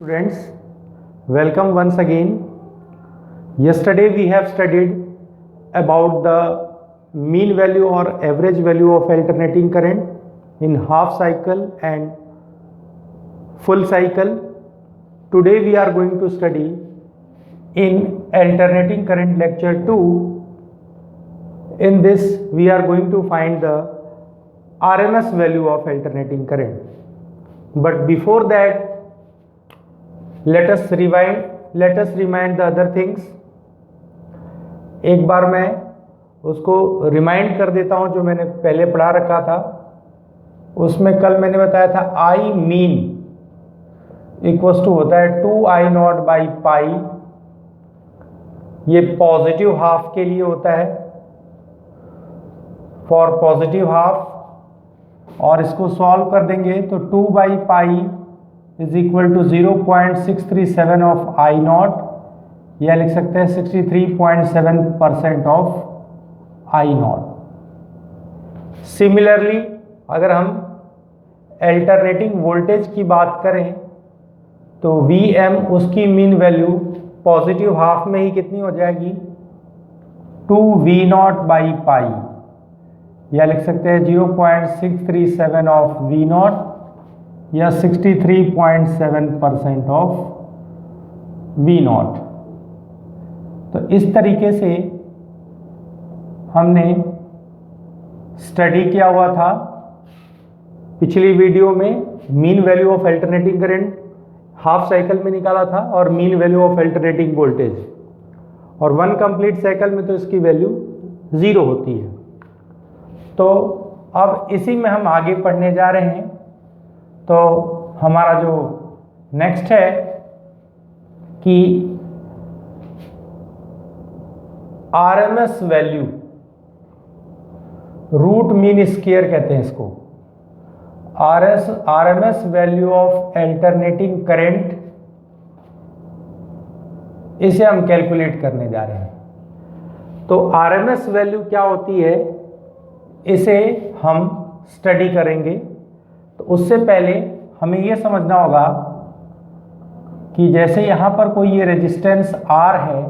Students, welcome once again. Yesterday we have studied about the mean value or average value of alternating current in half cycle and full cycle. Today we are going to study in alternating current lecture 2. In this we are going to find the RMS value of alternating current. But before that, let us remind the other things. एक बार मैं उसको remind कर देता हूं जो मैंने पहले पढ़ा रखा था। उसमें कल मैंने बताया था आई मीन इक्वल्स टू होता है 2I0 बाई पाई। ये पॉजिटिव हाफ के लिए होता है, फॉर पॉजिटिव हाफ, और इसको सॉल्व कर देंगे तो 2 by pi is equal to 0.637 of I0, या लिख सकते हैं 63.7% ऑफ I0। सिमिलरली अगर हम अल्टरनेटिंग वोल्टेज की बात करें तो Vm उसकी मीन वैल्यू पॉजिटिव हाफ में ही कितनी हो जाएगी 2V0 बाई पाई, या लिख सकते हैं 0.637 ऑफ V0 या 63.7% ऑफ V0। तो इस तरीके से हमने स्टडी किया हुआ था पिछली वीडियो में। Mean value of alternating current half cycle में निकाला था और mean value of alternating voltage, और वन कंप्लीट साइकिल में तो इसकी वैल्यू 0 होती है। तो अब इसी में हम आगे पढ़ने जा रहे हैं। तो हमारा जो नेक्स्ट है कि RMS value, root mean square कहते हैं इसको, RMS value of alternating current, इसे हम कैलकुलेट करने जा रहे हैं। तो आरएमएस वैल्यू क्या होती है इसे हम स्टडी करेंगे। तो उससे पहले हमें यह समझना होगा कि जैसे यहां पर कोई ये रेजिस्टेंस R है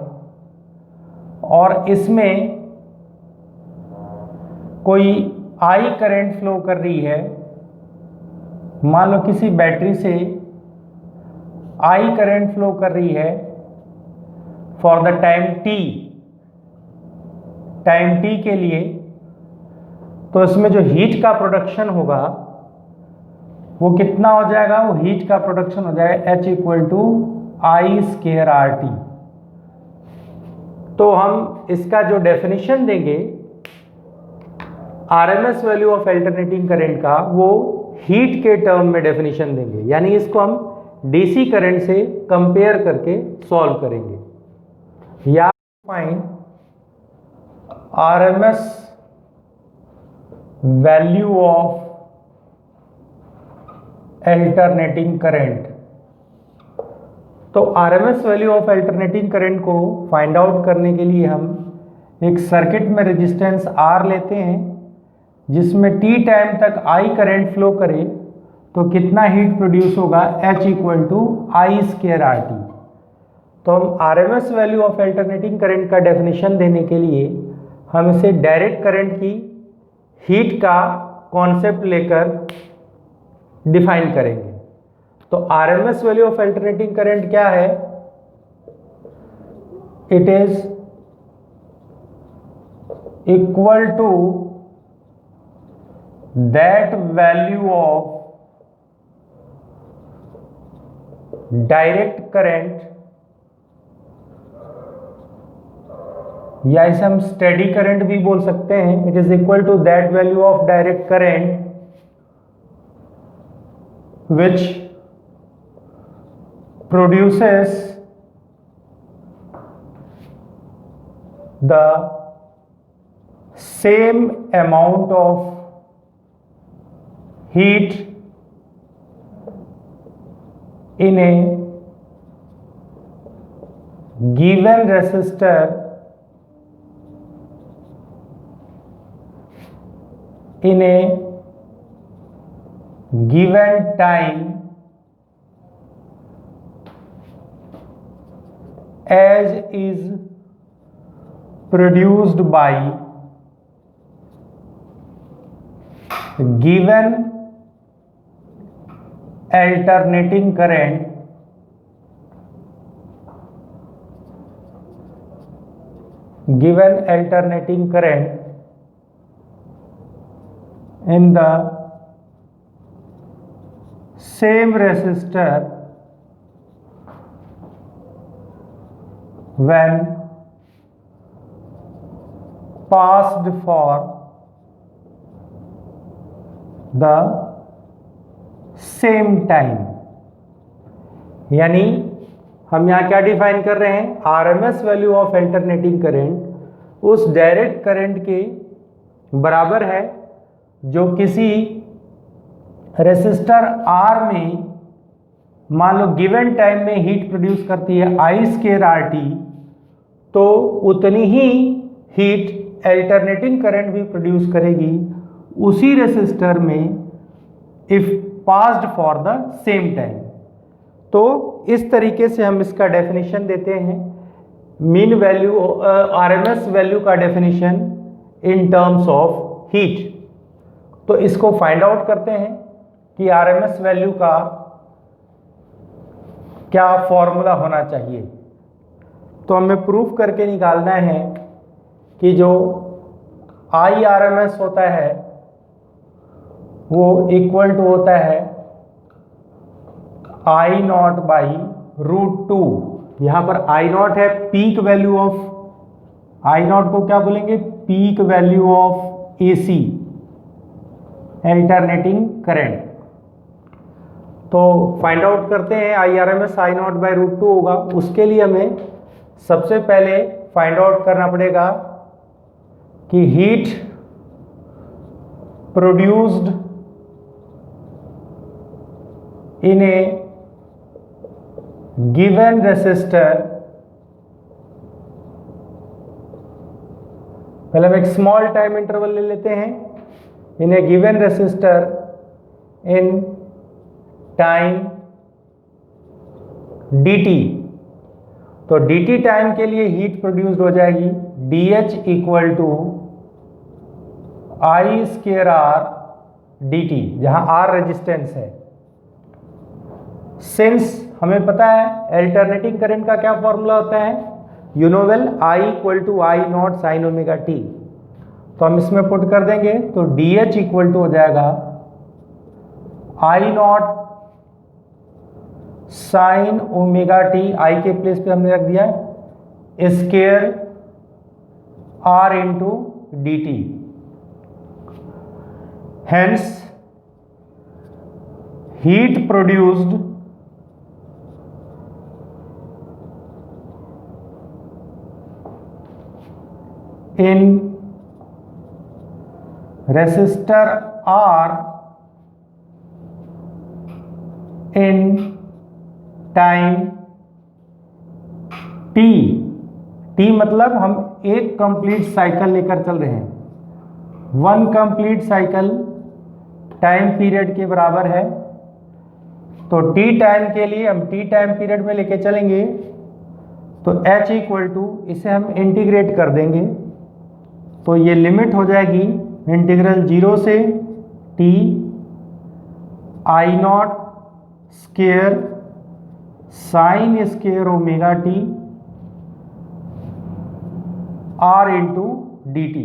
और इसमें कोई I करंट फ्लो कर रही है, मान लो किसी बैटरी से I करंट फ्लो कर रही है फॉर द टाइम t के लिए, तो इसमें जो हीट का प्रोडक्शन होगा वो कितना हो जाएगा, वो हीट का प्रोडक्शन हो जाएगा H equal to I square RT। तो हम इसका जो डेफिनेशन देंगे RMS value of alternating current का, वो हीट के टर्म में डेफिनेशन देंगे, यानी इसको हम डीसी करंट से कंपेयर करके सॉल्व करेंगे। या find RMS value of alternating current. तो RMS value of alternating current को फाइंड आउट करने के लिए हम एक सर्किट में रेजिस्टेंस R लेते हैं जिसमें t टाइम तक I करंट फ्लो करे तो कितना हीट प्रोड्यूस होगा, H equal to I square RT। तो हम RMS value of alternating current का डेफिनेशन देने के लिए हम इसे डायरेक्ट करंट की हीट का कॉन्सेप्ट लेकर डिफाइन करेंगे। तो आरएमएस वैल्यू ऑफ अल्टरनेटिंग करंट क्या है, it is equal to that value of direct current, या इसे हम स्टेडी करंट भी बोल सकते हैं। It is equal to that value of direct current which produces the same amount of heat in a given resistor in a given time as is produced by given alternating current in the same resistor when passed for the same time। यानी हम यहाँ क्या define कर रहे हैं, RMS value of alternating current उस direct current के बराबर है जो किसी रेसिस्टर आर में मान लो गिवन टाइम में हीट प्रोड्यूस करती है आई स्क्वायर आर टी, तो उतनी ही हीट अल्टरनेटिंग करंट भी प्रोड्यूस करेगी उसी रेसिस्टर में if passed for the same time. तो इस तरीके से हम इसका डेफिनेशन देते हैं, मीन वैल्यू आरएमएस वैल्यू का definition in terms of heat. तो इसको फाइंड आउट करते हैं कि आरएमएस वैल्यू का क्या फॉर्मूला होना चाहिए। तो हमें प्रूफ करके निकालना है कि जो आई आरएमएस होता है वो इक्वल टू होता है आई नॉट बाई √2। यहाँ पर आई नॉट है peak value of, I naught को क्या बोलेंगे, peak value of AC alternating current. तो फाइंड आउट करते हैं I R M S I naught by √2 होगा। उसके लिए हमें सबसे पहले फाइंड आउट करना पड़ेगा कि heat produced in a given resistor, पहले हम एक स्मॉल टाइम इंटरवल ले लेते हैं, in a given resistor in time dt। तो dt टाइम के लिए हीट प्रोड्यूस्ड हो जाएगी dH equal to I square R dt, जहां R रेजिस्टेंस है। सिंस हमें पता है अल्टरनेटिंग करंट का क्या फॉर्मूला होता है, you know well, I equal to I naught sine omega t. तो हम इसमें पुट कर देंगे तो dH इक्वल टू हो जाएगा I naught sine omega t, I के प्लेस पे हमने रख दिया square R into d t. Hence heat produced in resistor R in time t, t मतलब हम एक कंप्लीट साइकिल लेकर चल रहे हैं, one complete cycle time period के बराबर है। तो t टाइम के लिए हम t टाइम पीरियड में लेके चलेंगे तो h इक्वल टू, इसे हम इंटीग्रेट कर देंगे तो ये लिमिट हो जाएगी इंटीग्रल 0 से t आई naught square sine square omega T r into d T.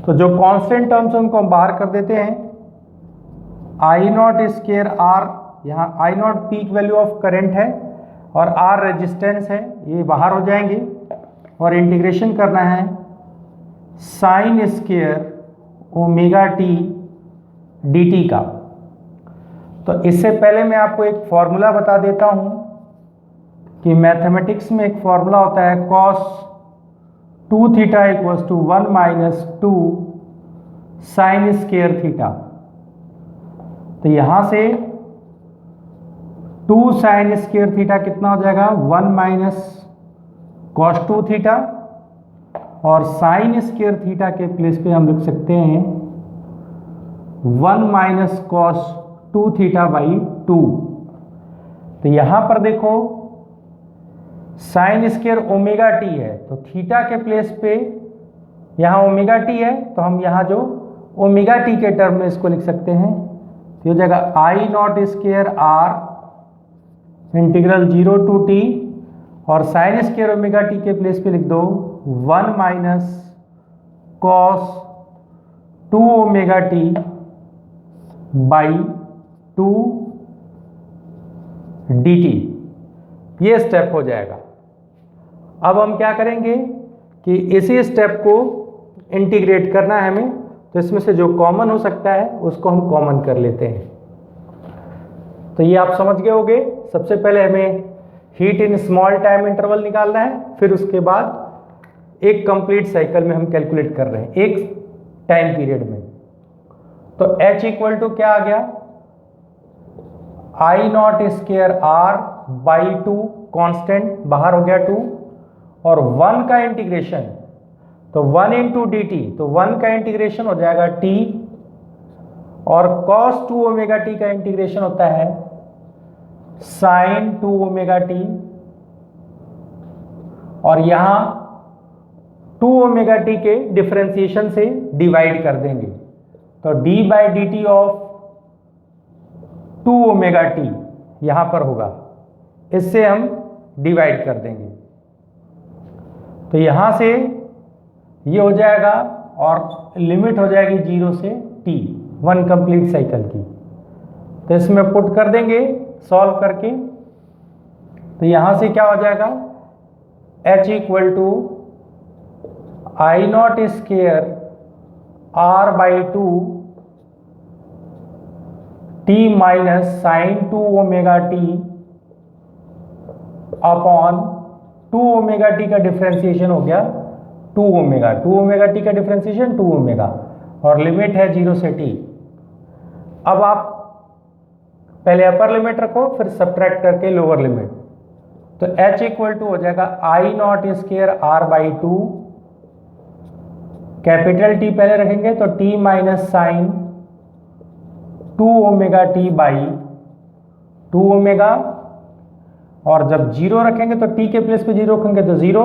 तो जो कांस्टेंट टर्म्स उनको हम बाहर कर देते हैं, आई नॉट स्क्वायर r, यहाँ I naught peak value of current है और R रेजिस्टेंस है, ये बाहर हो जाएंगे और इंटीग्रेशन करना है sign square omega T D T का। तो इससे पहले मैं आपको एक फॉर्मूला बता देता हूँ कि मैथमेटिक्स में एक फॉर्मूला होता है cos 2 theta equals to 1 minus 2 sine square theta. तो यहाँ से 2 साइन स्क्वायर थीटा कितना हो जाएगा, 1 माइनस कॉस 2 थीटा, और साइन स्क्वायर थीटा के प्लेस पे हम लिख सकते हैं 1 माइनस कॉस 2 थीटा बाई 2। तो यहाँ पर देखो साइन स्क्वायर ओमेगा टी है, तो थीटा के प्लेस पे यहाँ ओमेगा टी है, तो हम यहाँ जो ओमेगा टी के टर्म में इसको लिख सकते हैं, तो ये हो जाएगा I naught square R integral 0 to T, और साइन स्क्वायर ओमेगा टी के प्लेस पे लिख दो 1 minus cos 2 omega T by 2 D T. ये स्टेप हो जाएगा। अब हम क्या करेंगे कि इसी स्टेप को इंटीग्रेट करना है हमें, तो इसमें से जो कॉमन हो सकता है उसको हम कॉमन कर लेते हैं। तो ये आप समझ गए होंगे। सबसे पहले हमें heat in small time interval निकालना है, फिर उसके बाद एक कंप्लीट साइकिल में हम कैलकुलेट कर रहे हैं एक टाइम पीरियड में। तो H इक्वल टू क्या आ गया, I naught square R by 2 constant बाहर हो गया 2, और 1 का इंटीग्रेशन, तो 1 इंटू डी टी, तो 1 का इंटीग्रेशन हो जाएगा t, और cos 2 ओमेगा टी का इंटीग्रेशन होता है sin 2 ओमेगा टी, और यहां 2 ओमेगा टी के डिफरेंशिएशन से डिवाइड कर देंगे, तो d by D T of 2 omega T यहां पर होगा, इससे हम डिवाइड कर देंगे। तो यहां से ये हो जाएगा और लिमिट हो जाएगी 0 से t, 1 कंप्लीट साइकिल की। तो इसमें पुट कर देंगे सॉल्व करके, तो यहां से क्या हो जाएगा, H equal to I naught square R by 2 t minus sine 2 omega t upon 2 omega t का डिफरेंशिएशन हो गया 2 ओमेगा, 2 ओमेगा टी का डिफरेंशिएशन 2 ओमेगा, और लिमिट है 0 से t। अब आप पहले अपर लिमिट रखो, फिर सब्ट्रैक्ट करके लोअर लिमिट, तो H इक्वल टू हो जाएगा I naught square R by 2, capital T पहले रखेंगे तो t minus sine 2 omega T by 2 omega, और जब 0 रखेंगे तो t के प्लेस पे 0 रखेंगे तो 0,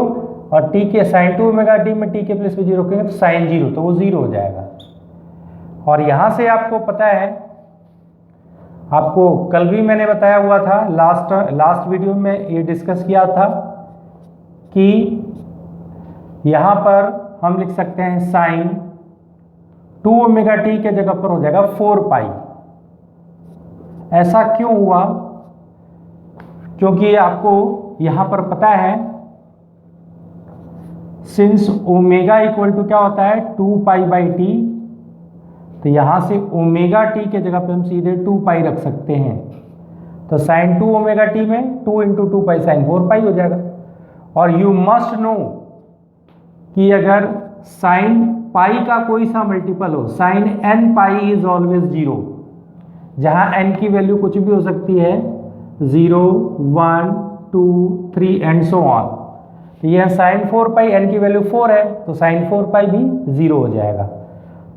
और t के साइन 2 ओमेगा टी में t के प्लेस पे 0 रखेंगे तो साइन 0, तो वो 0 हो जाएगा। और यहां से आपको पता है, आपको कल भी मैंने बताया हुआ था, लास्ट वीडियो में ये डिस्कस किया था कि यहां पर हम लिख सकते हैं साइन 2 ओमेगा टी के जगह पर हो जाएगा 4 पाई। ऐसा क्यों हुआ, क्योंकि आपको यहां पर पता है सिंस ओमेगा इक्वल टू क्या होता है 2 पाई बाई टी, तो यहां से ओमेगा टी के जगह पे हम सीधे 2 पाई रख सकते हैं, तो साइन 2 ओमेगा टी में 2 इंटू 2 पाई साइन 4 पाई हो जाएगा। और यू मस्ट नो कि अगर साइन पाई का कोई सा मल्टीपल हो, sine n pi is always 0, जहां n की वैल्यू कुछ भी हो सकती है 0, 1, 2, 3 एंड सो ऑन, तो यह साइन 4 पाई n की वैल्यू 4 है, तो साइन 4 पाई भी 0 हो जाएगा।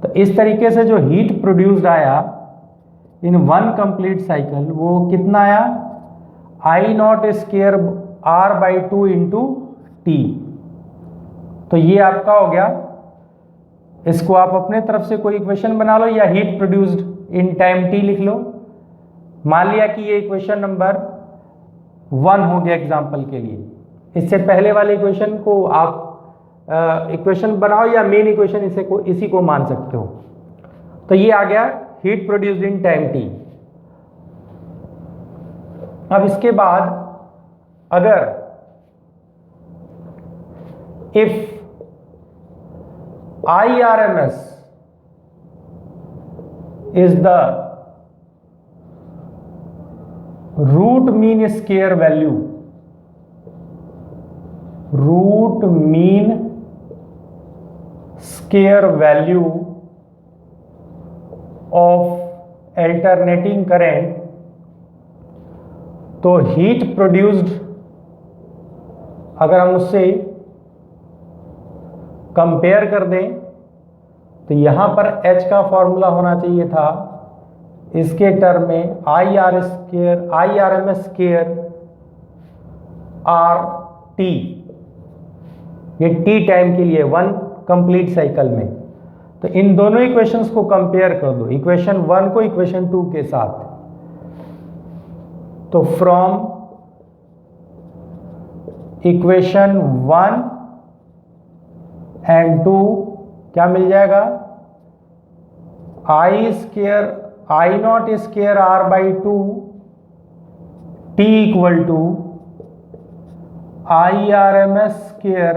तो इस तरीके से जो हीट प्रोड्यूस्ड आया इन 1 कंप्लीट साइकिल, वो कितना आया, I naught square R by 2 into T. तो ये आपका हो गया। इसको आप अपने तरफ से कोई इक्वेशन बना लो, या heat produced in time T लिख लो। मान लिया कि ये इक्वेशन नंबर 1 हो गया एग्जाम्पल के लिए। इससे पहले वाले इक्वेशन को आप इक्वेशन बनाओ, या मेन इक्वेशन इसी को मान सकते हो। तो ये आ गया heat produced in time T. अब इसके बाद अगर if IRMS is the root mean square value, root mean square value of alternating current, तो हीट प्रोड्यूस्ड अगर हम उससे कंपेयर कर दें, तो यहां पर H का फॉर्मूला होना चाहिए था इसके टर्म में IRMS स्क्वायर R टी, ये टी टाइम के लिए 1 कंप्लीट साइकिल में। तो इन दोनों इक्वेशंस को कंपेयर कर दो, इक्वेशन 1 को इक्वेशन 2 के साथ। तो फ्रॉम इक्वेशन 1 एंड 2 क्या मिल जाएगा, I naught square R by 2 T equal to I R M S square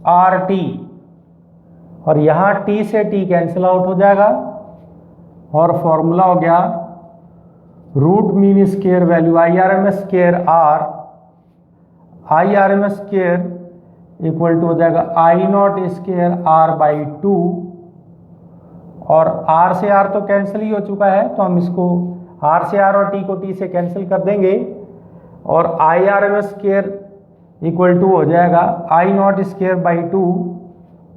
R T, और यहां टी से टी कैंसिल आउट हो जाएगा और फॉर्मूला हो गया root mean square value I R M S square R, I R M S square equal to हो जाएगा I naught square R by 2, और आर से आर तो कैंसिल ही हो चुका है, तो हम इसको आर से आर और टी को टी से कैंसिल कर देंगे, और I R M S square equal to हो जाएगा आई नॉट स्केयर बाई 2।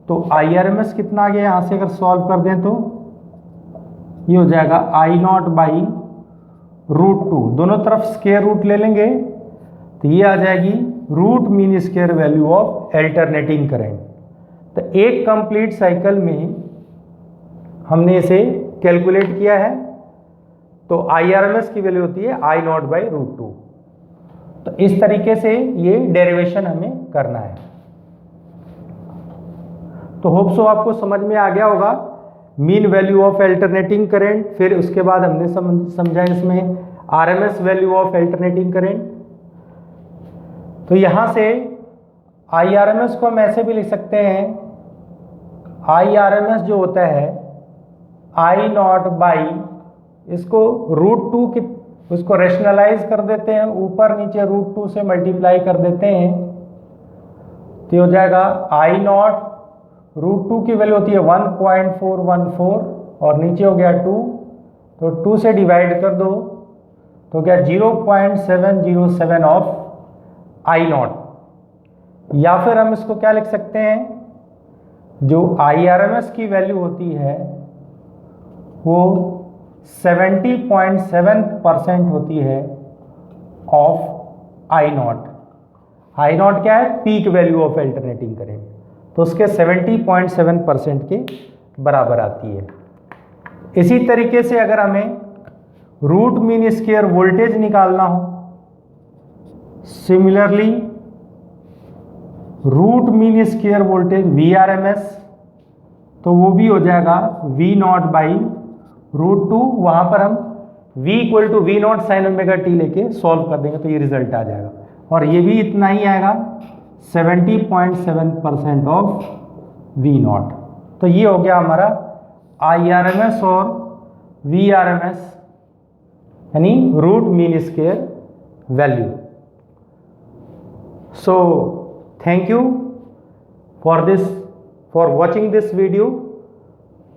तो आई आर एम एस कितना आ गया, यहाँ से अगर सॉल्व कर दें तो ये हो जाएगा आई नॉट बाई रूट 2, दोनों तरफ स्केयर रूट ले लेंगे तो ये आ जाएगी root mean square value of alternating current. तो एक कंप्लीट साइकिल में हमने इसे कैलकुलेट किया है, तो आई आर एम एस की वैल्यू होती है आई नॉट बाई रूट 2। तो इस तरीके से ये डेरिवेशन हमें करना है। तो होप सो आपको समझ में आ गया होगा mean value of alternating current. फिर उसके बाद हमने समझा इसमें RMS value of alternating current. तो यहां से आई आर एम एस को हम ऐसे भी लिख सकते हैं, आई आर एम एस जो होता है आई नॉट बाई, इसको रूट 2 की उसको रेशनलाइज कर देते हैं, ऊपर नीचे रूट 2 से मल्टीप्लाई कर देते हैं, तो हो जाएगा आई नॉट रूट 2 की वैल्यू होती है 1.414 और नीचे हो गया 2, तो 2 से डिवाइड कर दो तो क्या 0.707 ऑफ आई नॉट। या फिर हम इसको क्या लिख सकते हैं, जो आई आर एम एस की वैल्यू होती है वो 70.7% होती है of I not. I not क्या है, peak value of alternating current, तो उसके 70.7% के बराबर आती है। इसी तरीके से अगर हमें रूट मीन स्क्वायर वोल्टेज निकालना हो, similarly root mean square voltage V R M S, तो वो भी हो जाएगा वी नॉट बाई रूट 2। वहां पर हम v equal to V naught sine omega t लेके सॉल्व कर देंगे तो ये रिजल्ट आ जाएगा, और ये भी इतना ही आएगा 70.7% ऑफ वी नॉट। तो ये हो गया हमारा आई आर एम एस और वी आर एम एस यानी root mean square value. So thank you for watching this video.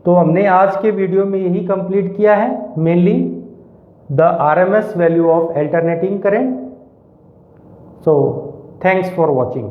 तो हमने आज के वीडियो में यही कंप्लीट किया है, mainly the RMS value of alternating current. So thanks for watching.